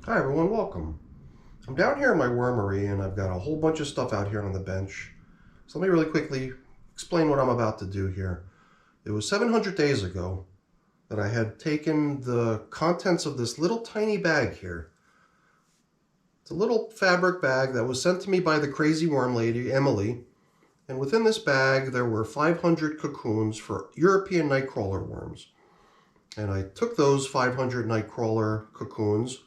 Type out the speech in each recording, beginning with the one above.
Hi everyone, welcome. I'm down here in my wormery and I've got a whole bunch of stuff out here on the bench. So let me really quickly explain what I'm about to do here. It was 700 days ago that I had taken the contents of this little tiny bag here. It's a little fabric bag that was sent to me by the crazy worm lady, Emily. And within this bag there were 500 cocoons for European nightcrawler worms. And I took those 500 nightcrawler cocoons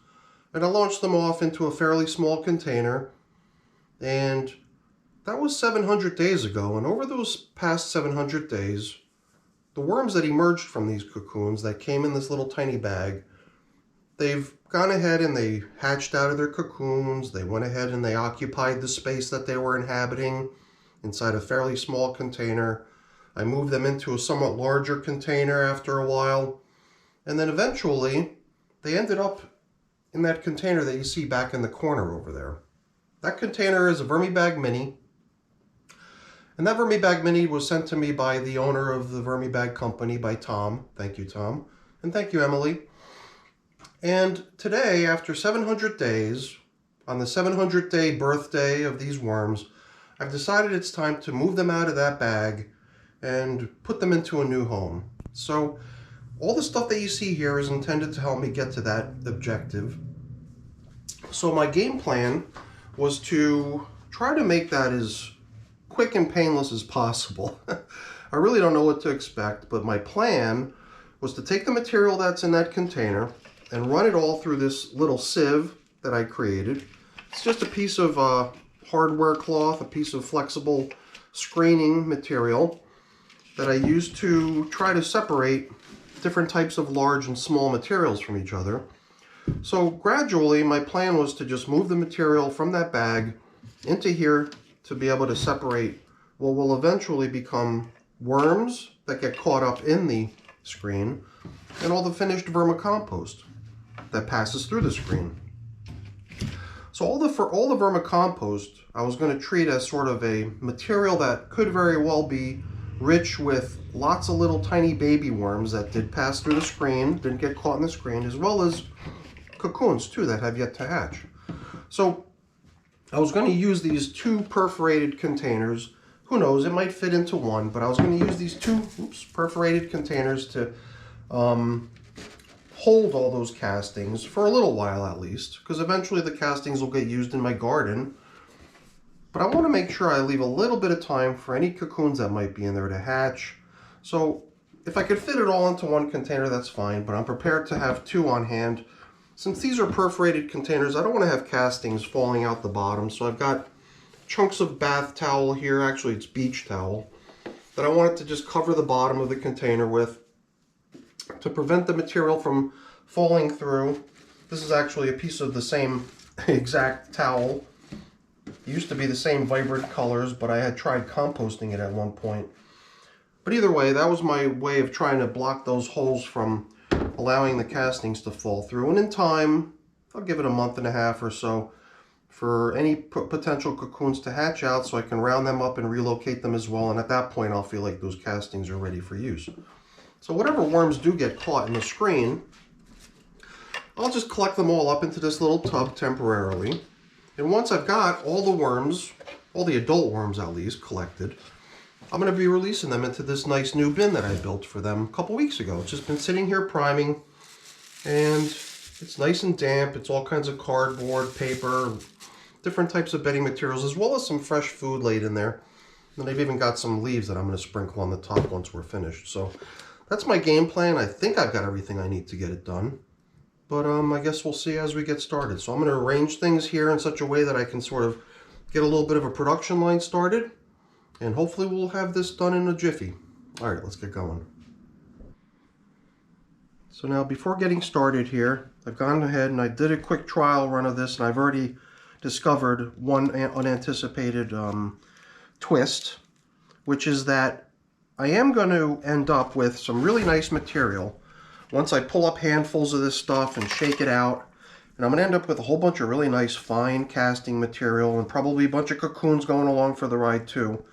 and I launched them off into a fairly small container, and that was 700 days ago. And over those past 700 days, the worms that emerged from these cocoons that came in this little tiny bag, they've gone ahead and they hatched out of their cocoons. They went ahead and they occupied the space that they were inhabiting inside a fairly small container. I moved them into a somewhat larger container after a while, and then eventually they ended up in that container that you see back in the corner over there. That container is a VermiBag Mini, and that VermiBag Mini was sent to me by the owner of the VermiBag company, by Tom. Thank you, Tom. And thank you, Emily. And today, after 700 days, on the 700th day birthday of these worms, I've decided it's time to move them out of that bag and put them into a new home. So all the stuff that you see here is intended to help me get to that objective. So my game plan was to try to make that as quick and painless as possible. I really don't know what to expect, but my plan was to take the material that's in that container and run it all through this little sieve that I created. It's just a piece of hardware cloth, a piece of flexible screening material that I used to try to separate different types of large and small materials from each other. So gradually my plan was to just move the material from that bag into here to be able to separate what will eventually become worms that get caught up in the screen and all the finished vermicompost that passes through the screen. So for all the vermicompost I was going to treat as sort of a material that could very well be rich with lots of little tiny baby worms that did pass through the screen, didn't get caught in the screen, as well as cocoons too that have yet to hatch. So I was going to use these two perforated containers. Who knows, it might fit into one, but I was going to use these two perforated containers to hold all those castings for a little while at least, because eventually the castings will get used in my garden. But I want to make sure I leave a little bit of time for any cocoons that might be in there to hatch. So if I could fit it all into one container, that's fine, but I'm prepared to have two on hand. Since these are perforated containers, I don't want to have castings falling out the bottom, so I've got chunks of bath towel here, actually it's beach towel, that I wanted to just cover the bottom of the container with to prevent the material from falling through. This is actually a piece of the same exact towel. It used to be the same vibrant colors, but I had tried composting it at one point. But either way, that was my way of trying to block those holes from allowing the castings to fall through. And in time, I'll give it a month and a half or so for any potential cocoons to hatch out so I can round them up and relocate them as well. And at that point, I'll feel like those castings are ready for use. So whatever worms do get caught in the screen, I'll just collect them all up into this little tub temporarily. And once I've got all the worms, all the adult worms at least, collected, I'm going to be releasing them into this nice new bin that I built for them a couple weeks ago. It's just been sitting here priming, and it's nice and damp. It's all kinds of cardboard, paper, different types of bedding materials, as well as some fresh food laid in there. And they've even got some leaves that I'm going to sprinkle on the top once we're finished. So that's my game plan. I think I've got everything I need to get it done. But I guess we'll see as we get started. So I'm going to arrange things here in such a way that I can sort of get a little bit of a production line started. And hopefully we'll have this done in a jiffy. All right, let's get going. So now before getting started here, I've gone ahead and I did a quick trial run of this, and I've already discovered one unanticipated twist, which is that I am going to end up with some really nice material once I pull up handfuls of this stuff and shake it out. And I'm going to end up with a whole bunch of really nice fine casting material and probably a bunch of cocoons going along for the ride too.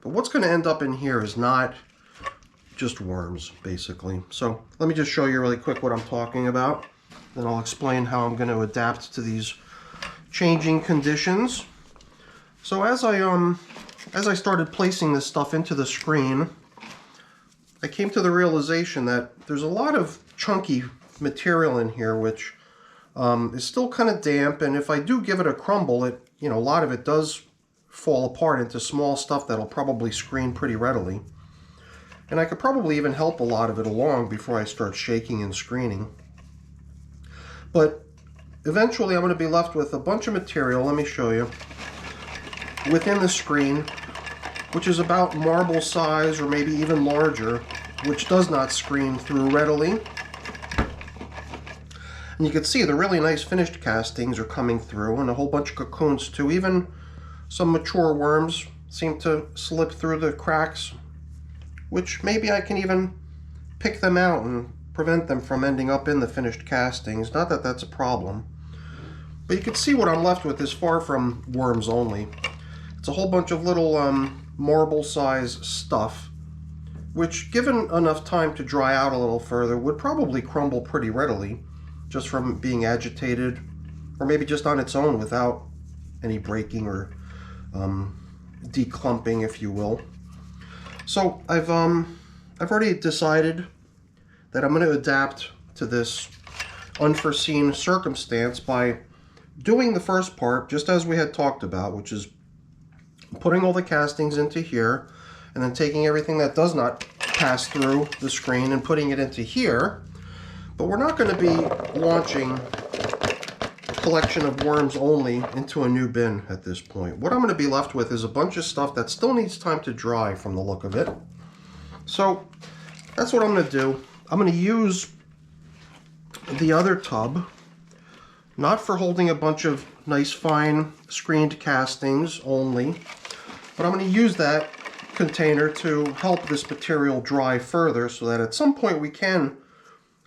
But what's going to end up in here is not just worms, basically. So let me just show you really quick what I'm talking about. Then I'll explain how I'm going to adapt to these changing conditions. So as I started placing this stuff into the screen, I came to the realization that there's a lot of chunky material in here which is still kind of damp, and if I do give it a crumble, a lot of it does fall apart into small stuff that'll probably screen pretty readily. And I could probably even help a lot of it along before I start shaking and screening. But eventually I'm going to be left with a bunch of material, let me show you, within the screen, which is about marble size or maybe even larger, which does not screen through readily. And you can see the really nice finished castings are coming through, and a whole bunch of cocoons too. Even some mature worms seem to slip through the cracks, which maybe I can even pick them out and prevent them from ending up in the finished castings. Not that that's a problem. But you can see what I'm left with is far from worms only. It's a whole bunch of little marble size stuff, which given enough time to dry out a little further would probably crumble pretty readily just from being agitated, or maybe just on its own without any breaking or declumping, if you will. So I've already decided that I'm going to adapt to this unforeseen circumstance by doing the first part just as we had talked about, which is putting all the castings into here and then taking everything that does not pass through the screen and putting it into here. But we're not going to be launching a collection of worms only into a new bin at this point. What I'm going to be left with is a bunch of stuff that still needs time to dry from the look of it. So that's what I'm going to do. I'm going to use the other tub, not for holding a bunch of nice fine screened castings only, but I'm going to use that container to help this material dry further so that at some point we can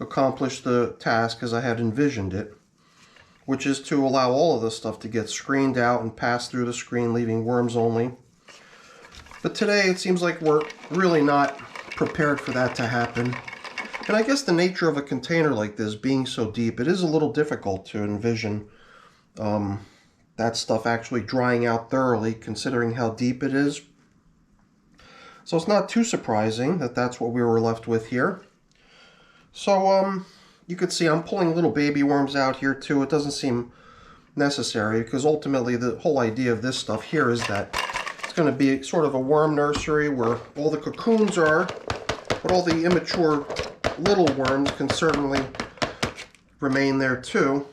accomplish the task as I had envisioned it, which is to allow all of this stuff to get screened out and pass through the screen, leaving worms only. But today it seems like we're really not prepared for that to happen. And I guess the nature of a container like this being so deep, it is a little difficult to envision that stuff actually drying out thoroughly, considering how deep it is. So it's not too surprising that that's what we were left with here. So you could see I'm pulling little baby worms out here too. It doesn't seem necessary because ultimately the whole idea of this stuff here is that it's going to be sort of a worm nursery where all the cocoons are, but all the immature little worms can certainly remain there too.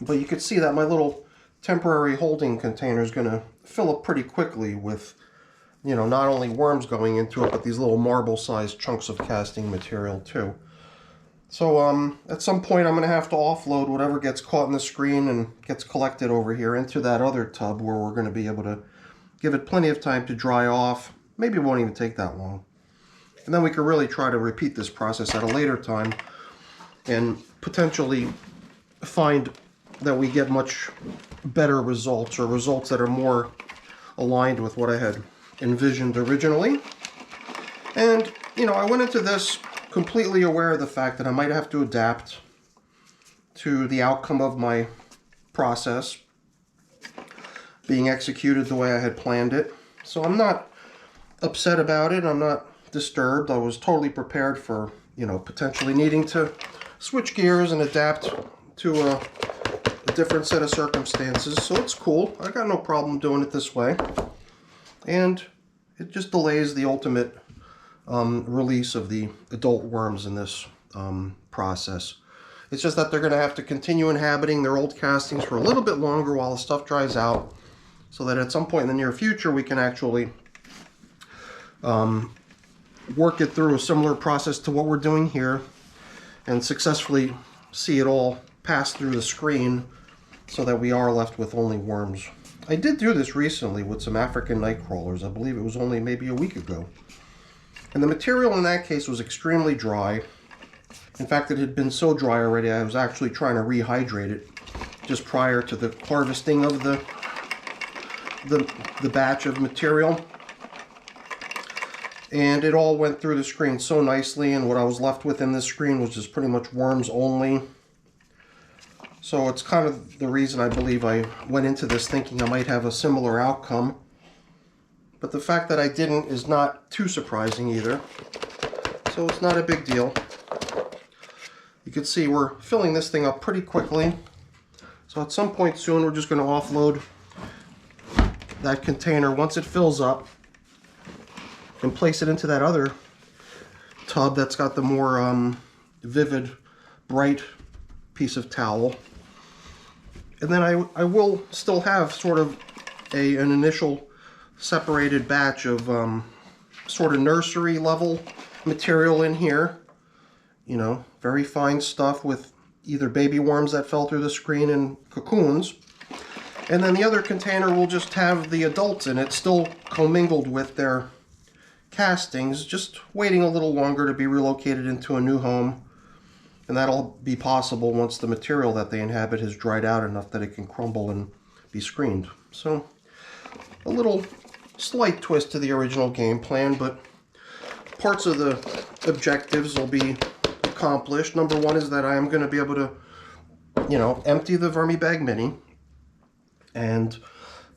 But you could see that my little temporary holding container is going to fill up pretty quickly with, not only worms going into it, but these little marble-sized chunks of casting material too. So at some point I'm going to have to offload whatever gets caught in the screen and gets collected over here into that other tub where we're going to be able to give it plenty of time to dry off. Maybe it won't even take that long. And then we can really try to repeat this process at a later time and potentially find that we get much better results, or results that are more aligned with what I had envisioned originally. And, I went into this completely aware of the fact that I might have to adapt to the outcome of my process being executed the way I had planned it. So I'm not upset about it. I'm not disturbed. I was totally prepared for, potentially needing to switch gears and adapt to a different set of circumstances. So it's cool. I got no problem doing it this way. And it just delays the ultimate release of the adult worms in this process. It's just that they're going to have to continue inhabiting their old castings for a little bit longer while the stuff dries out, so that at some point in the near future we can actually work it through a similar process to what we're doing here and successfully see it all pass through the screen so that we are left with only worms. I did do this recently with some African nightcrawlers. I believe it was only maybe a week ago. And the material in that case was extremely dry. In fact, it had been so dry already I was actually trying to rehydrate it just prior to the harvesting of the batch of material. And it all went through the screen so nicely, and what I was left with in this screen was just pretty much worms only. So it's kind of the reason I believe I went into this thinking I might have a similar outcome. But the fact that I didn't is not too surprising either. So it's not a big deal. You can see we're filling this thing up pretty quickly. So at some point soon we're just going to offload that container once it fills up and place it into that other tub that's got the more vivid, bright piece of towel. And then I will still have sort of an initial separated batch of sort of nursery level material in here. You know, very fine stuff with either baby worms that fell through the screen and cocoons. And then the other container will just have the adults in it, still commingled with their castings, just waiting a little longer to be relocated into a new home. And that'll be possible once the material that they inhabit has dried out enough that it can crumble and be screened. So a little slight twist to the original game plan, but parts of the objectives will be accomplished. Number one is that I am going to be able to, you know, empty the VermiBag Mini and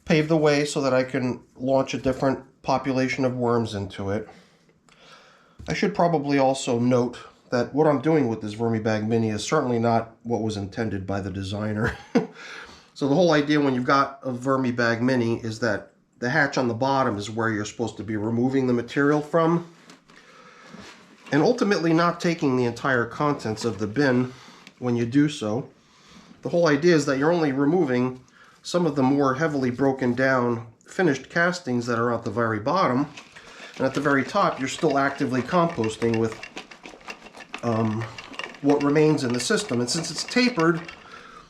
pave the way so that I can launch a different population of worms into it. I should probably also note that what I'm doing with this VermiBag Mini is certainly not what was intended by the designer. So the whole idea when you've got a VermiBag Mini is that the hatch on the bottom is where you're supposed to be removing the material from, and ultimately not taking the entire contents of the bin when you do so. The whole idea is that you're only removing some of the more heavily broken down finished castings that are at the very bottom, and at the very top you're still actively composting with what remains in the system. And since it's tapered,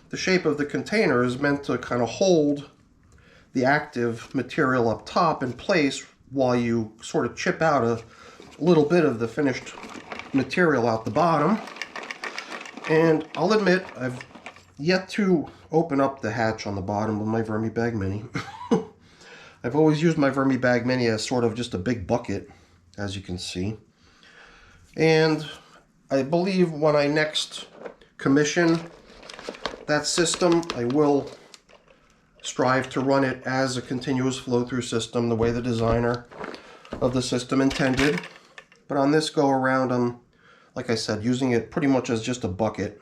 the shape of the container is meant to kind of hold the active material up top in place while you sort of chip out a little bit of the finished material out the bottom. And I'll admit, I've yet to open up the hatch on the bottom of my VermiBag Mini. I've always used my VermiBag Mini as sort of just a big bucket, as you can see. And I believe when I next commission that system, I will strive to run it as a continuous flow-through system, the way the designer of the system intended. But on this go around, I'm, like I said, using it pretty much as just a bucket.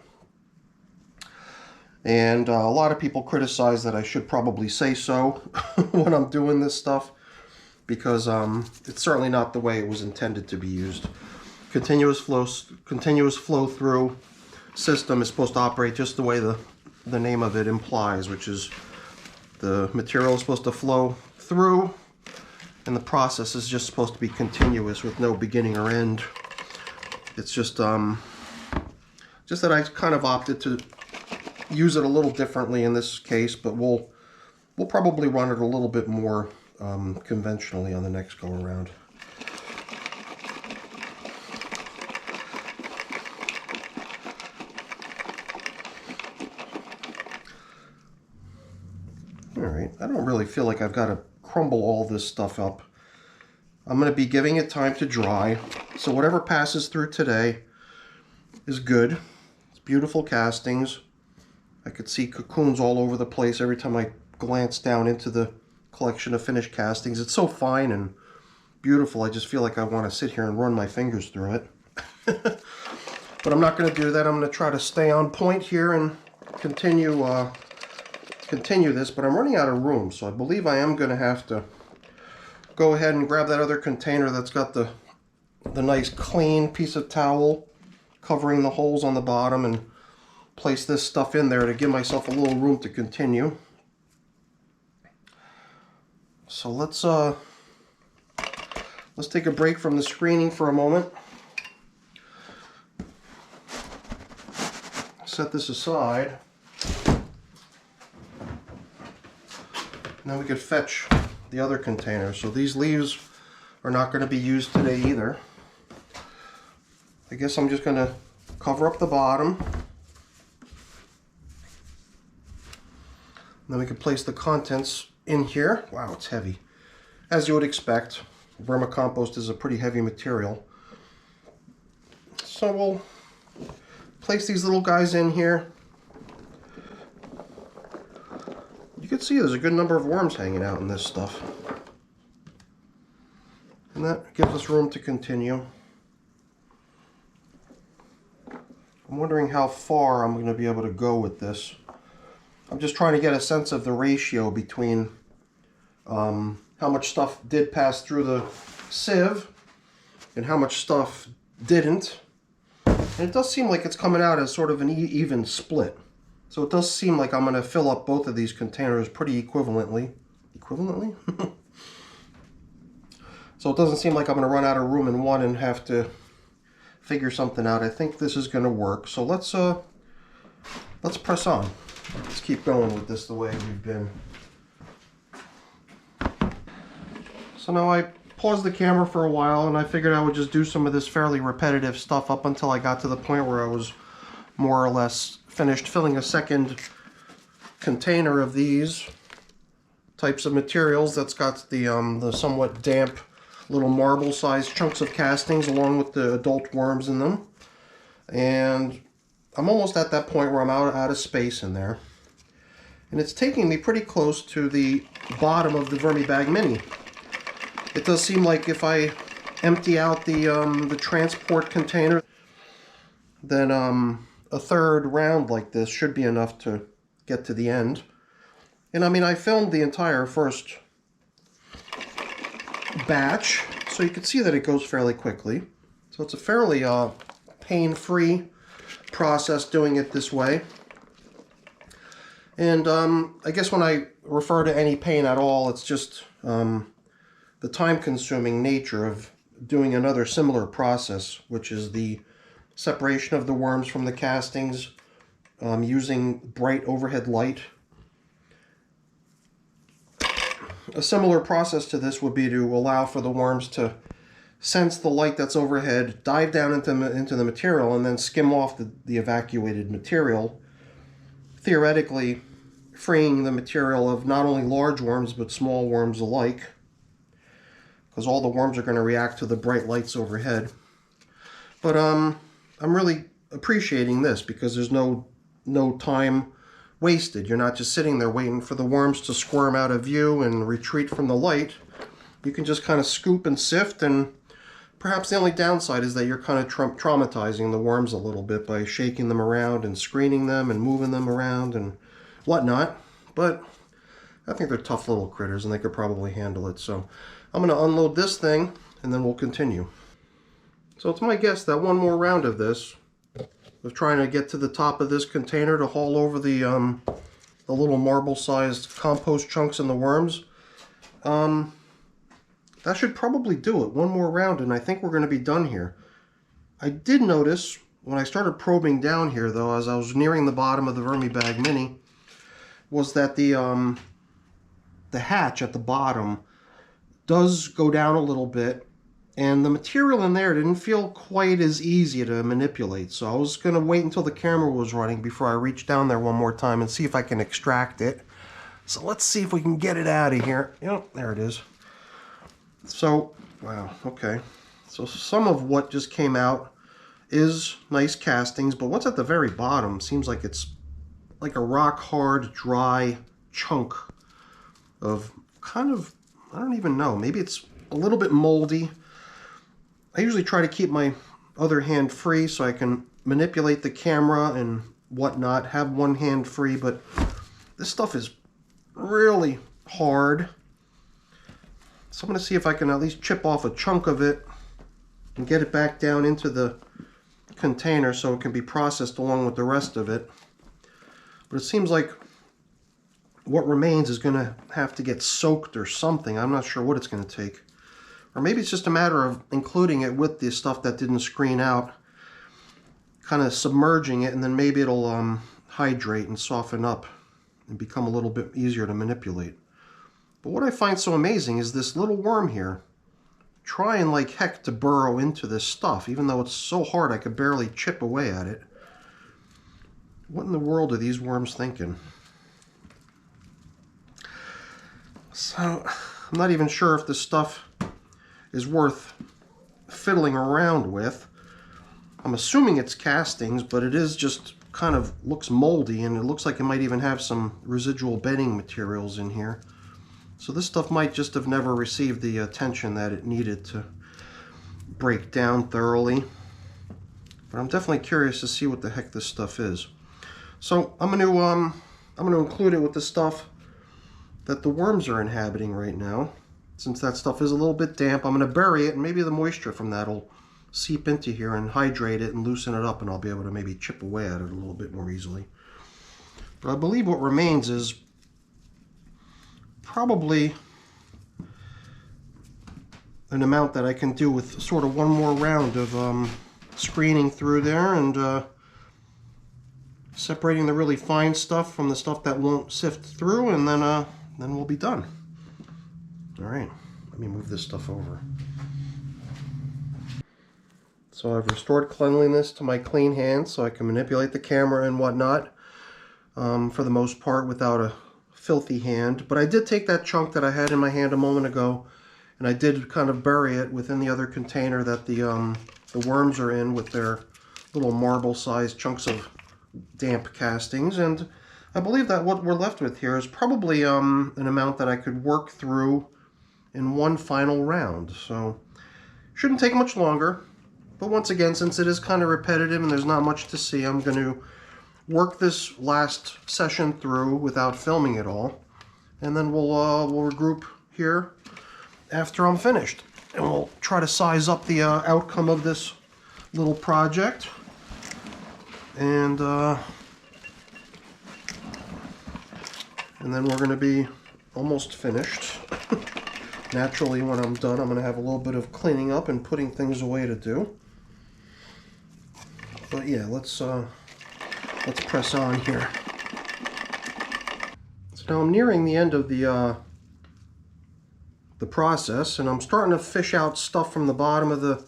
And a lot of people criticize that I should probably say so when I'm doing this stuff, because it's certainly not the way it was intended to be used. Continuous flow through system is supposed to operate just the way the name of it implies, which is the material is supposed to flow through, and the process is just supposed to be continuous with no beginning or end. It's just that I kind of opted to use it a little differently in this case, but we'll probably run it a little bit more conventionally on the next go around. Alright, I don't really feel like I've got to crumble all this stuff up. I'm going to be giving it time to dry, so whatever passes through today is good. It's beautiful castings. I could see cocoons all over the place every time I glance down into the collection of finished castings. It's so fine and beautiful, I just feel like I want to sit here and run my fingers through it. But I'm not going to do that. I'm going to try to stay on point here and continue this, but I'm running out of room, so I believe I am going to have to go ahead and grab that other container that's got the nice clean piece of towel covering the holes on the bottom and place this stuff in there to give myself a little room to continue. So let's take a break from the screening for a moment. Set this aside. Now we could fetch the other container. So these leaves are not going to be used today either. I guess I'm just going to cover up the bottom. Then we can place the contents in here. Wow, it's heavy. As you would expect. vermicompost is a pretty heavy material. So we'll place these little guys in here. You can see there's a good number of worms hanging out in this stuff. And that gives us room to continue. I'm wondering how far I'm going to be able to go with this. I'm just trying to get a sense of the ratio between how much stuff did pass through the sieve and how much stuff didn't. And it does seem like it's coming out as sort of an even split. So it does seem like I'm going to fill up both of these containers pretty equivalently. Equivalently? So it doesn't seem like I'm going to run out of room in one and have to figure something out. I think this is going to work. So let's press on. Let's keep going with this the way we've been. So now I paused the camera for a while and I figured I would just do some of this fairly repetitive stuff up until I got to the point where I was more or less finished filling a second container of these types of materials that's got the somewhat damp little marble-sized chunks of castings along with the adult worms in them. And I'm almost at that point where I'm out of space in there. And it's taking me pretty close to the bottom of the VermiBag Mini. It does seem like if I empty out the transport container, then a third round like this should be enough to get to the end. And I mean, I filmed the entire first batch, so you can see that it goes fairly quickly. So it's a fairly pain-free process doing it this way. And I guess when I refer to any pain at all, it's just the time-consuming nature of doing another similar process, which is the separation of the worms from the castings using bright overhead light. A similar process to this would be to allow for the worms to sense the light that's overhead, dive down into the material, and then skim off the evacuated material, theoretically freeing the material of not only large worms but small worms alike, because all the worms are going to react to the bright lights overhead. But I'm really appreciating this because there's no time wasted. You're not just sitting there waiting for the worms to squirm out of view and retreat from the light. You can just kind of scoop and sift, and perhaps the only downside is that you're kind of traumatizing the worms a little bit by shaking them around and screening them and moving them around and whatnot. But I think they're tough little critters and they could probably handle it. So I'm going to unload this thing and then we'll continue. So it's my guess that one more round of this, of trying to get to the top of this container to haul over the little marble-sized compost chunks and the worms, that should probably do it. One more round and I think we're going to be done here. I did notice when I started probing down here, though, as I was nearing the bottom of the VermiBag Mini, was that the hatch at the bottom does go down a little bit. And the material in there didn't feel quite as easy to manipulate. So I was going to wait until the camera was running before I reach down there one more time and see if I can extract it. So let's see if we can get it out of here. Yep, there it is. So, wow, okay. So some of what just came out is nice castings, but what's at the very bottom seems like it's like a rock-hard, dry chunk of kind of, I don't even know, maybe it's a little bit moldy. I usually try to keep my other hand free so I can manipulate the camera and whatnot, have one hand free, but this stuff is really hard. So I'm going to see if I can at least chip off a chunk of it and get it back down into the container so it can be processed along with the rest of it. But it seems like what remains is going to have to get soaked or something. I'm not sure what it's going to take. Or maybe it's just a matter of including it with the stuff that didn't screen out, kind of submerging it, and then maybe it'll hydrate and soften up and become a little bit easier to manipulate. But what I find so amazing is this little worm here trying like heck to burrow into this stuff, even though it's so hard I could barely chip away at it. What in the world are these worms thinking? So I'm not even sure if this stuff is worth fiddling around with. I'm assuming it's castings, but it is just kind of looks moldy, and it looks like it might even have some residual bedding materials in here. So this stuff might just have never received the attention that it needed to break down thoroughly. But I'm definitely curious to see what the heck this stuff is. So I'm going to include it with the stuff that the worms are inhabiting right now. Since that stuff is a little bit damp, I'm going to bury it, and maybe the moisture from that will seep into here and hydrate it and loosen it up, and I'll be able to maybe chip away at it a little bit more easily. But I believe what remains is probably an amount that I can do with sort of one more round of screening through there and separating the really fine stuff from the stuff that won't sift through, and then we'll be done. All right, let me move this stuff over. So I've restored cleanliness to my clean hands so I can manipulate the camera and whatnot for the most part without a filthy hand. But I did take that chunk that I had in my hand a moment ago, and I did kind of bury it within the other container that the worms are in with their little marble-sized chunks of damp castings. And I believe that what we're left with here is probably an amount that I could work through in one final round. So shouldn't take much longer. But once again, since it is kind of repetitive and there's not much to see, I'm going to work this last session through without filming it all. And then we'll regroup here after I'm finished. And we'll try to size up the outcome of this little project. And then we're going to be almost finished. Naturally, when I'm done, I'm going to have a little bit of cleaning up and putting things away to do. But yeah, let's press on here. So now I'm nearing the end of the process, and I'm starting to fish out stuff from the bottom of the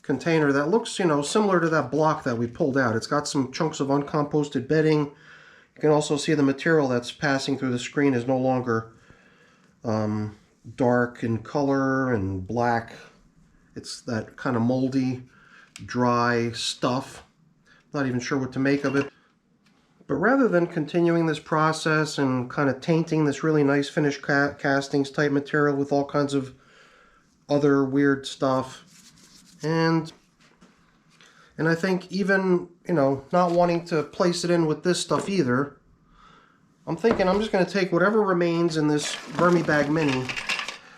container that looks, you know, similar to that block that we pulled out. It's got some chunks of uncomposted bedding. You can also see the material that's passing through the screen is no longer dark in color and black. It's that kind of moldy, dry stuff. Not even sure what to make of it. But rather than continuing this process and kind of tainting this really nice finished castings type material with all kinds of other weird stuff, and I think even, you know, not wanting to place it in with this stuff either, I'm thinking I'm just going to take whatever remains in this VermiBag Mini,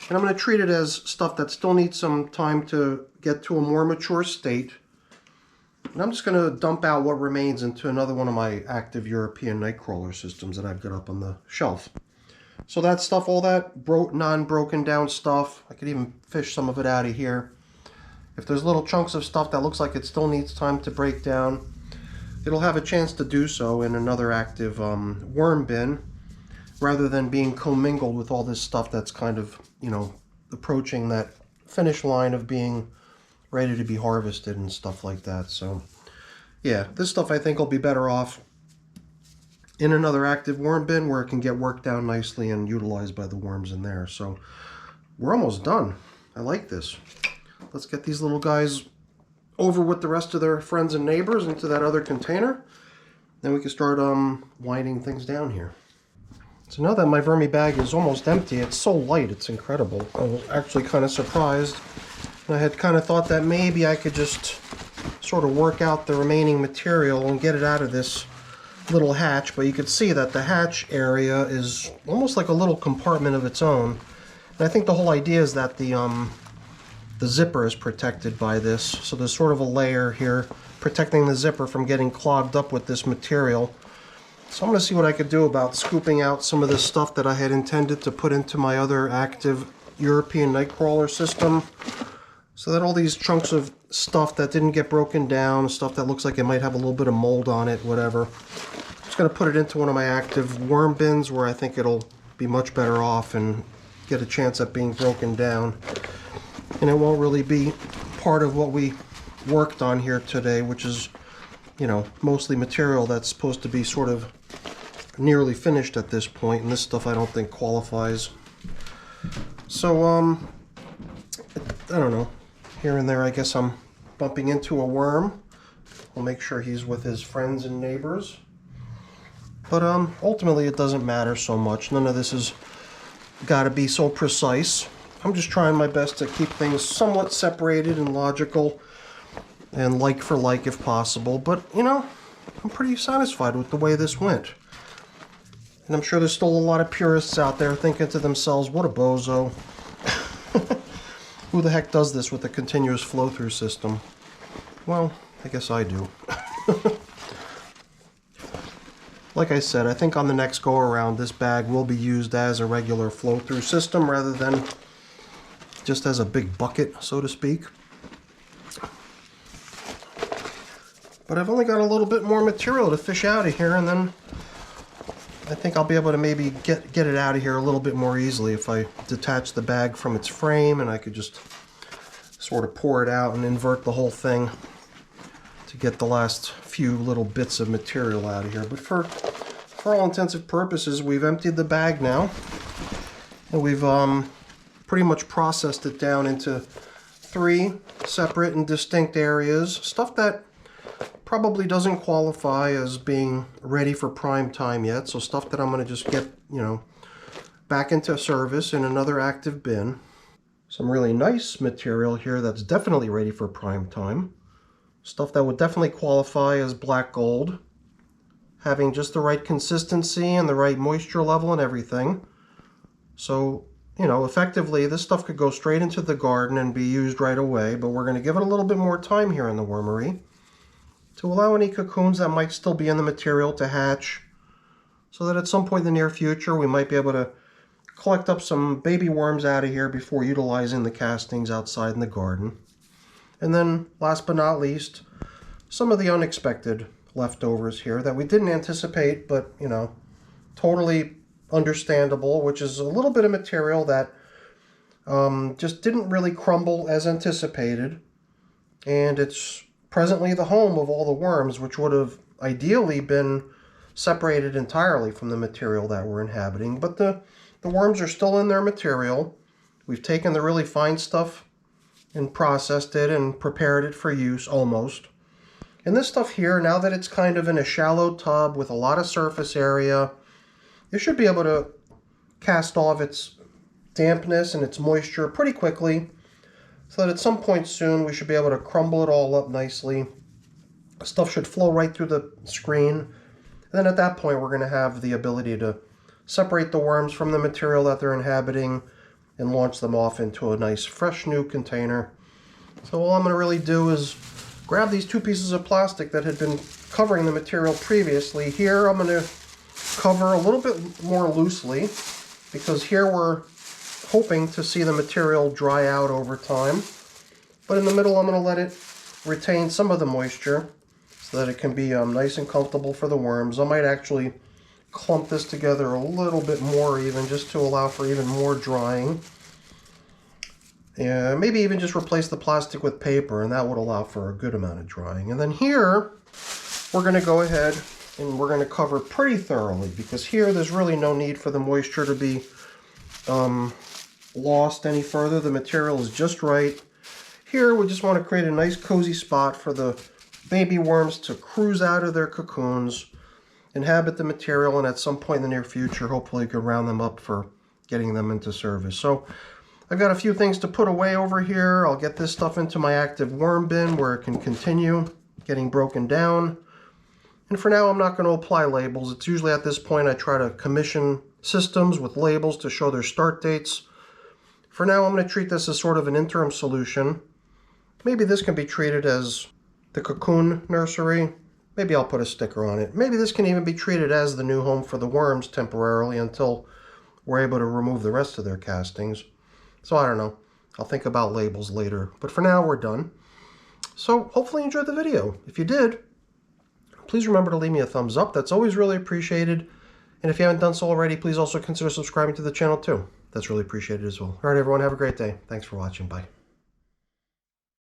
and I'm going to treat it as stuff that still needs some time to get to a more mature state. And I'm just going to dump out what remains into another one of my active European nightcrawler systems that I've got up on the shelf. So that stuff, all that non-broken down stuff, I could even fish some of it out of here. If there's little chunks of stuff that looks like it still needs time to break down, it'll have a chance to do so in another active worm bin, rather than being commingled with all this stuff that's kind of, you know, approaching that finish line of being ready to be harvested and stuff like that. So yeah, this stuff I think will be better off in another active worm bin where it can get worked down nicely and utilized by the worms in there. So we're almost done. I like this. Let's get these little guys over with the rest of their friends and neighbors into that other container. Then we can start winding things down here. So now that my VermiBag is almost empty, it's so light, it's incredible. I was actually kind of surprised. I had kind of thought that maybe I could just sort of work out the remaining material and get it out of this little hatch, but you could see that the hatch area is almost like a little compartment of its own. And I think the whole idea is that the zipper is protected by this, so there's sort of a layer here protecting the zipper from getting clogged up with this material. So I'm going to see what I could do about scooping out some of this stuff that I had intended to put into my other active European nightcrawler system, so that all these chunks of stuff that didn't get broken down, stuff that looks like it might have a little bit of mold on it, whatever, I'm just going to put it into one of my active worm bins where I think it'll be much better off and get a chance at being broken down. And it won't really be part of what we worked on here today, which is, you know, mostly material that's supposed to be sort of nearly finished at this point, and this stuff I don't think qualifies. So I don't know, here and there I guess I'm bumping into a worm. We'll make sure he's with his friends and neighbors. But ultimately it doesn't matter so much. None of this has got to be so precise. I'm just trying my best to keep things somewhat separated and logical and like for like if possible. But, you know, I'm pretty satisfied with the way this went. And I'm sure there's still a lot of purists out there thinking to themselves, what a bozo. Who the heck does this with a continuous flow-through system? Well, I guess I do. Like I said, I think on the next go-around, this bag will be used as a regular flow-through system rather than just as a big bucket, so to speak. But I've only got a little bit more material to fish out of here, and then I think I'll be able to maybe get it out of here a little bit more easily if I detach the bag from its frame, and I could just sort of pour it out and invert the whole thing to get the last few little bits of material out of here. But for all intents and purposes, we've emptied the bag now, and we've pretty much processed it down into 3 separate and distinct areas. Stuff that probably doesn't qualify as being ready for prime time yet, so stuff that I'm going to just get, you know, back into service in another active bin. Some really nice material here that's definitely ready for prime time. Stuff that would definitely qualify as black gold, having just the right consistency and the right moisture level and everything. So, you know, effectively this stuff could go straight into the garden and be used right away, but we're going to give it a little bit more time here in the wormery to allow any cocoons that might still be in the material to hatch, so that at some point in the near future we might be able to collect up some baby worms out of here before utilizing the castings outside in the garden. And then, last but not least, some of the unexpected leftovers here that we didn't anticipate, but, you know, totally understandable, which is a little bit of material that just didn't really crumble as anticipated. And it's presently the home of all the worms, which would have ideally been separated entirely from the material that we're inhabiting. But the worms are still in their material. We've taken the really fine stuff and processed it and prepared it for use, almost. And this stuff here, now that it's kind of in a shallow tub with a lot of surface area, it should be able to cast off its dampness and its moisture pretty quickly, so that at some point soon we should be able to crumble it all up nicely. Stuff should flow right through the screen. And then at that point we're going to have the ability to separate the worms from the material that they're inhabiting and launch them off into a nice fresh new container. So all I'm going to really do is grab these 2 pieces of plastic that had been covering the material previously. Here I'm going to cover a little bit more loosely, because here we're hoping to see the material dry out over time. But in the middle I'm going to let it retain some of the moisture so that it can be nice and comfortable for the worms. I might actually clump this together a little bit more even, just to allow for even more drying. Yeah, maybe even just replace the plastic with paper, and that would allow for a good amount of drying. And then here we're going to go ahead and we're going to cover pretty thoroughly, because here there's really no need for the moisture to be lost any further. The material is just right. Here we just want to create a nice cozy spot for the baby worms to cruise out of their cocoons, inhabit the material, and at some point in the near future hopefully you can round them up for getting them into service. So I've got a few things to put away over here. I'll get this stuff into my active worm bin where it can continue getting broken down. And for now I'm not going to apply labels. It's usually at this point I try to commission systems with labels to show their start dates. For now I'm going to treat this as sort of an interim solution. Maybe this can be treated as the cocoon nursery. Maybe I'll put a sticker on it. Maybe this can even be treated as the new home for the worms temporarily until we're able to remove the rest of their castings. So I don't know. I'll think about labels later. But for now, we're done. So hopefully you enjoyed the video. If you did, please remember to leave me a thumbs up. That's always really appreciated. And if you haven't done so already, please also consider subscribing to the channel too. That's really appreciated as well. All right, everyone, have a great day. Thanks for watching. Bye.